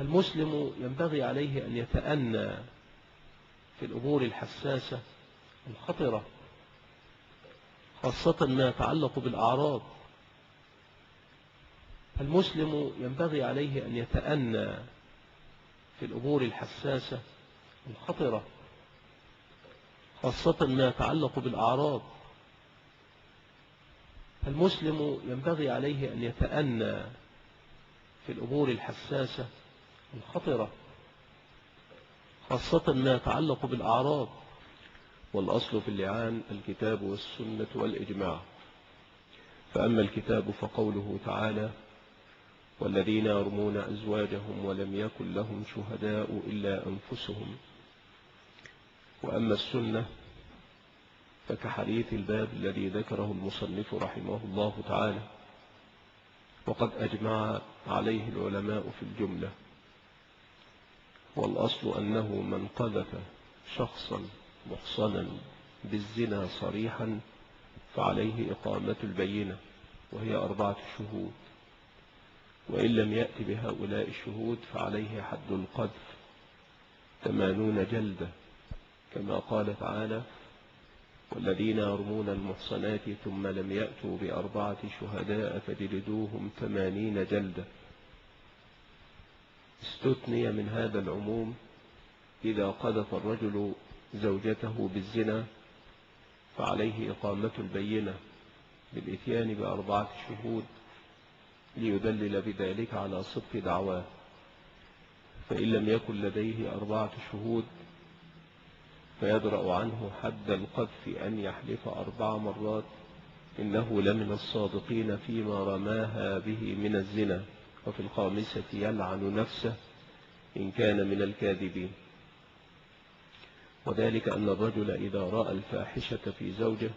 المسلم ينبغي عليه أن يتأنى في الأمور الحساسة الخطرة، خاصة ما يتعلق بالأعراض. المسلم ينبغي عليه أن يتأنى في الأمور الحساسة الخطرة، خاصة ما يتعلق بالأعراض. المسلم ينبغي عليه أن يتأنى في الأمور الحساسة الخطرة، خاصة ما يتعلق بالأعراض. والأصل في اللعان الكتاب والسنة والإجماع. فأما الكتاب فقوله تعالى: والذين يرمون أزواجهم ولم يكن لهم شهداء إلا أنفسهم. وأما السنة فكحديث الباب الذي ذكره المصنف رحمه الله تعالى، وقد أجمع عليه العلماء في الجملة. والأصل أنه من قذف شخصا محصنا بالزنا صريحا فعليه إقامة البينة، وهي 4 شهود، وإن لم يأت بهؤلاء الشهود فعليه حد القذف 80 جلدة، كما قال تعالى: والذين يرمون المحصنات ثم لم يأتوا ب4 شهداء فجلدوهم 80 جلدة. استثني من هذا العموم إذا قذف الرجل زوجته بالزنا فعليه إقامة البينة بالإتيان ب4 شهود، ليدلل بذلك على صدق دعواه. فإن لم يكن لديه 4 شهود فيدرأ عنه حد القذف أن يحلف 4 مرات إنه لمن الصادقين فيما رماها به من الزنا، وفي الخامسة يلعن نفسه إن كان من الكاذبين. وذلك أن الرجل إذا رأى الفاحشة في زوجه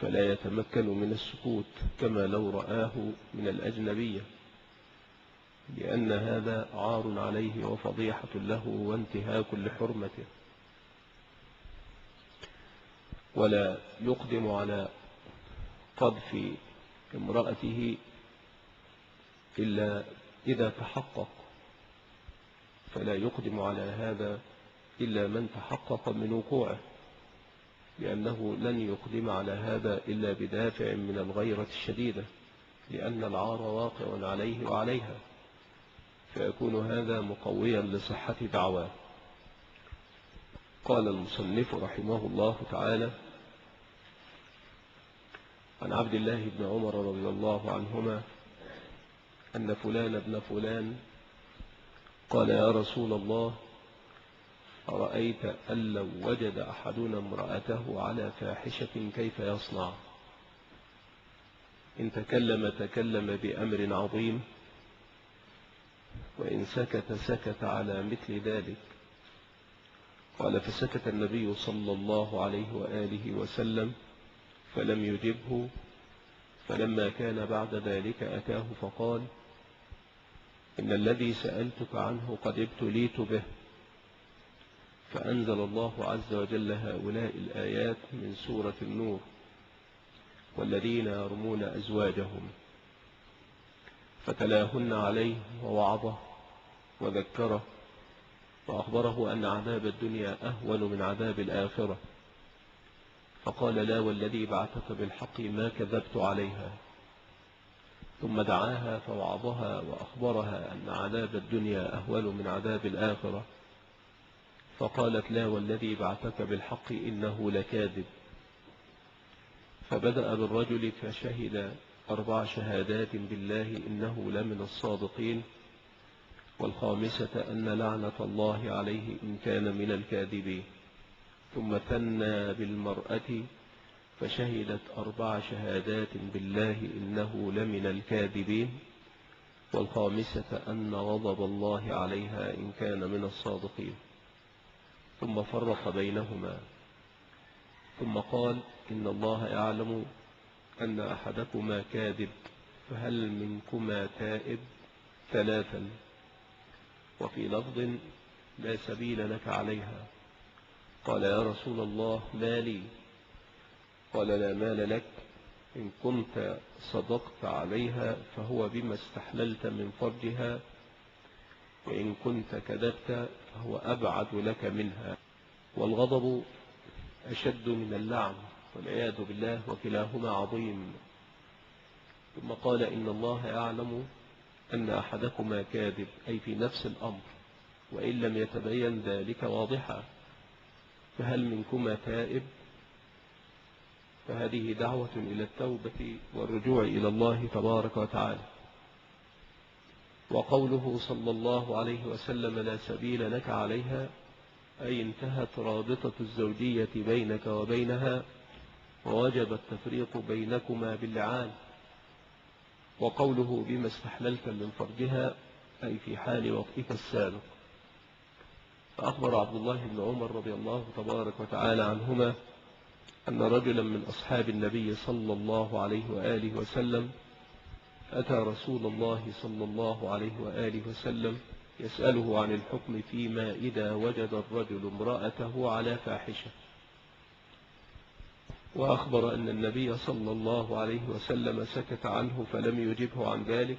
فلا يتمكن من السكوت كما لو رآه من الأجنبية، لأن هذا عار عليه وفضيحة له وانتهاك لحرمته. ولا يقدم على قذف امرأته إلا إذا تحقق، فلا يقدم على هذا إلا من تحقق من وقوعه، لأنه لن يقدم على هذا إلا بدافع من الغيرة الشديدة، لأن العار واقع عليه وعليها، فيكون هذا مقويا لصحة دعواه. قال المصنف رحمه الله تعالى: عن عبد الله بن عمر رضي الله عنهما أن فلان ابن فلان قال: يا رسول الله، أرأيت أن لو وجد أحدنا امرأته على فاحشة كيف يصنع؟ إن تكلم بأمر عظيم، وإن سكت على مثل ذلك. قال: فسكت النبي صلى الله عليه وآله وسلم فلم يجبه. فلما كان بعد ذلك أتاه فقال: إن الذي سألتك عنه قد ابتليت به. فأنزل الله عز وجل هؤلاء الآيات من سورة النور: والذين يرمون أزواجهم، فتلاهن عليه ووعظه وذكره وأخبره أن عذاب الدنيا أهون من عذاب الآخرة، فقال: لا والذي بعثك بالحق ما كذبت عليها. ثم دعاها فوعظها وأخبرها أن عذاب الدنيا أهون من عذاب الآخرة، فقالت: لا والذي بعثك بالحق إنه لكاذب. فبدأ بالرجل فشهد 4 شهادات بالله إنه لمن الصادقين، والخامسة أن لعنة الله عليه إن كان من الكاذبين. ثم ثنى بالمرأة فشهدت 4 شهادات بالله إنه لمن الكاذبين، والخامسة أن غضب الله عليها إن كان من الصادقين. ثم فرق بينهما، ثم قال: إن الله يعلم أن أحدكما كاذب، فهل منكما تائب؟ 3. وفي لفظ: لا سبيل لك عليها. قال: يا رسول الله، ما لي؟ قال: لا مال لك، إن كنت صدقت عليها فهو بما استحللت من فرجها، وإن كنت كذبت فهو أبعد لك منها. والغضب أشد من اللعن والعياذ بالله، وكلاهما عظيم. ثم قال إن الله يعلم أن أحدكما كاذب، أي في نفس الأمر، وإن لم يتبين ذلك واضحا، فهل منكما تائب؟ فهذه دعوة إلى التوبة والرجوع إلى الله تبارك وتعالى. وقوله صلى الله عليه وسلم لا سبيل لك عليها، أي انتهت رابطة الزوجية بينك وبينها ووجب التفريق بينكما باللعان. وقوله بما استحللت من فرجها، أي في حال وطئك السابق. فأخبر عبد الله بن عمر رضي الله تبارك وتعالى عنهما أن رجلا من أصحاب النبي صلى الله عليه وآله وسلم أتى رسول الله صلى الله عليه وآله وسلم يسأله عن الحكم فيما إذا وجد الرجل امرأته على فاحشة، وأخبر أن النبي صلى الله عليه وسلم سكت عنه فلم يجبه عن ذلك.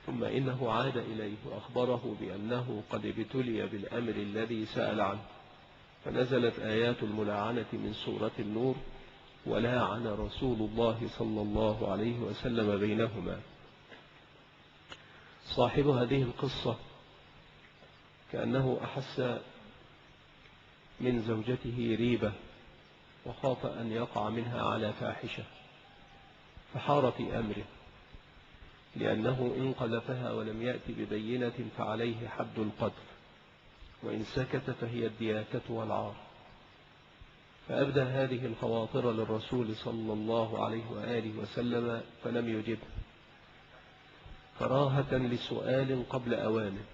ثم إنه عاد إليه وأخبره بأنه قد ابتلي بالأمر الذي سأل عنه، فنزلت آيات الملاعنة من سورة النور: ولاعن رسول الله صلى الله عليه وسلم بينهما. صاحب هذه القصة كأنه أحس من زوجته ريبة وخاف أن يقع منها على فاحشة، فحار في أمره، لأنه إن قذفها ولم يأتي ببينة فعليه حد القذف، وإن سكت فهي الدياكة والعار. فأبدى هذه الخواطر للرسول صلى الله عليه وآله وسلم فلم يجبه، كراهة لسؤال قبل أوانه،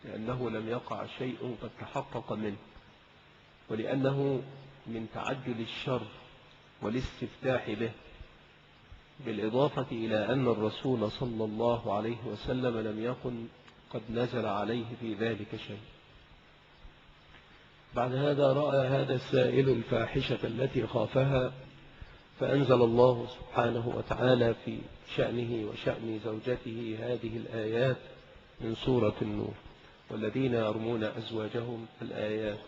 لأنه لم يقع شيء قد تحقق منه، ولأنه من تعجل الشر والاستفتاح به، بالإضافة إلى أن الرسول صلى الله عليه وسلم لم يكن قد نزل عليه في ذلك شيء. بعد هذا رأى هذا السائل الفاحشة التي خافها، فأنزل الله سبحانه وتعالى في شأنه وشأن زوجته هذه الآيات من سورة النور: والذين يرمون أزواجهم الآيات،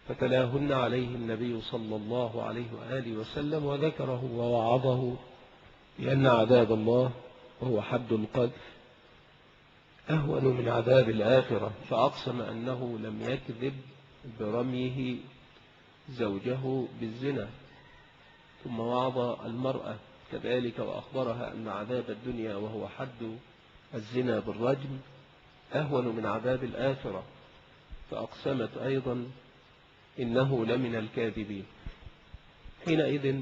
فتلاهن عليه النبي صلى الله عليه وآله وسلم وذكره ووعظه بأن عذاب الله وهو حد القذف أهون من عذاب الآخرة، فأقسم أنه لم يكذب برميه زوجه بالزنا. ثم وعظ المرأة كذلك وأخبرها أن عذاب الدنيا وهو حد الزنا بالرجم أهون من عذاب الآخرة، فأقسمت أيضا إنه لمن الكاذبين. حينئذ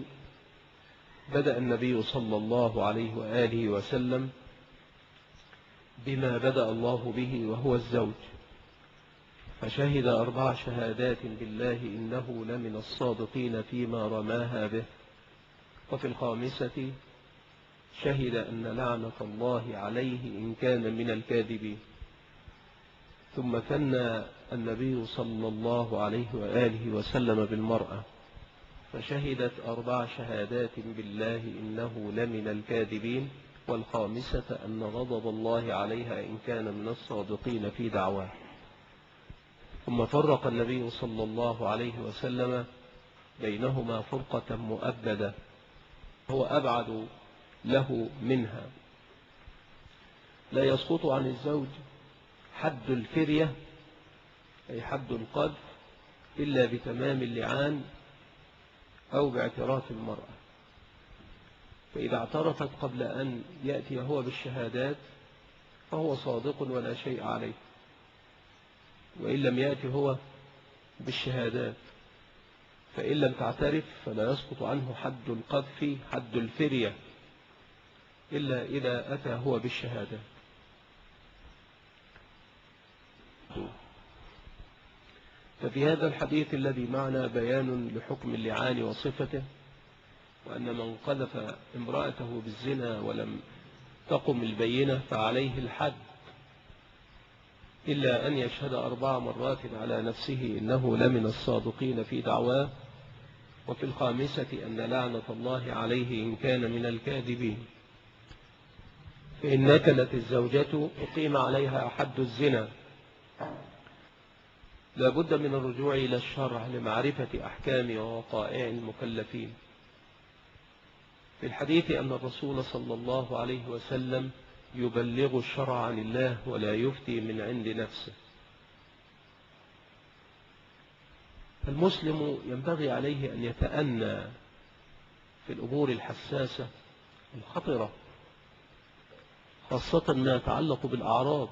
بدأ النبي صلى الله عليه وآله وسلم بما بدأ الله به وهو الزوج، فشهد 4 شهادات بالله إنه لمن الصادقين فيما رماها به. وفي الخامسة شهد أن لعنة الله عليه إن كان من الكاذبين. ثم ثنى النبي صلى الله عليه وآله وسلم بالمرأة، فشهدت 4 شهادات بالله إنه لمن الكاذبين، والخامسة أن غضب الله عليها إن كان من الصادقين في دعواه. ثم فرق النبي صلى الله عليه وسلم بينهما فرقة مؤبدة هو أبعد له منها. لا يسقط عن الزوج حد الفرية أي حد القذف إلا بتمام اللعان أو باعتراف المرأة، فإذا اعترفت قبل أن يأتي هو بالشهادات فهو صادق ولا شيء عليه، وإن لم يأتي هو بالشهادات فإن لم تعترف فلا يسقط عنه حد القذف حد الفرية إلا إذا أتى هو بالشهادات. ففي هذا الحديث الذي معنا بيان لحكم اللعان وصفته، وأن من قذف امرأته بالزنا ولم تقم البينة فعليه الحد إلا أن يشهد 4 مرات على نفسه إنه لمن الصادقين في دعواه، وفي الخامسة أن لعنة الله عليه إن كان من الكاذبين. فإن نكلت الزوجة أقيم عليها حد الزنا. لا بد من الرجوع إلى الشرع لمعرفة أحكام ووقائع المكلفين. في الحديث أن الرسول صلى الله عليه وسلم يبلغ الشرع عن الله ولا يفتي من عند نفسه. المسلم ينبغي عليه أن يتأنى في الأمور الحساسة الخطرة، خاصة ما يتعلق بالأعراض.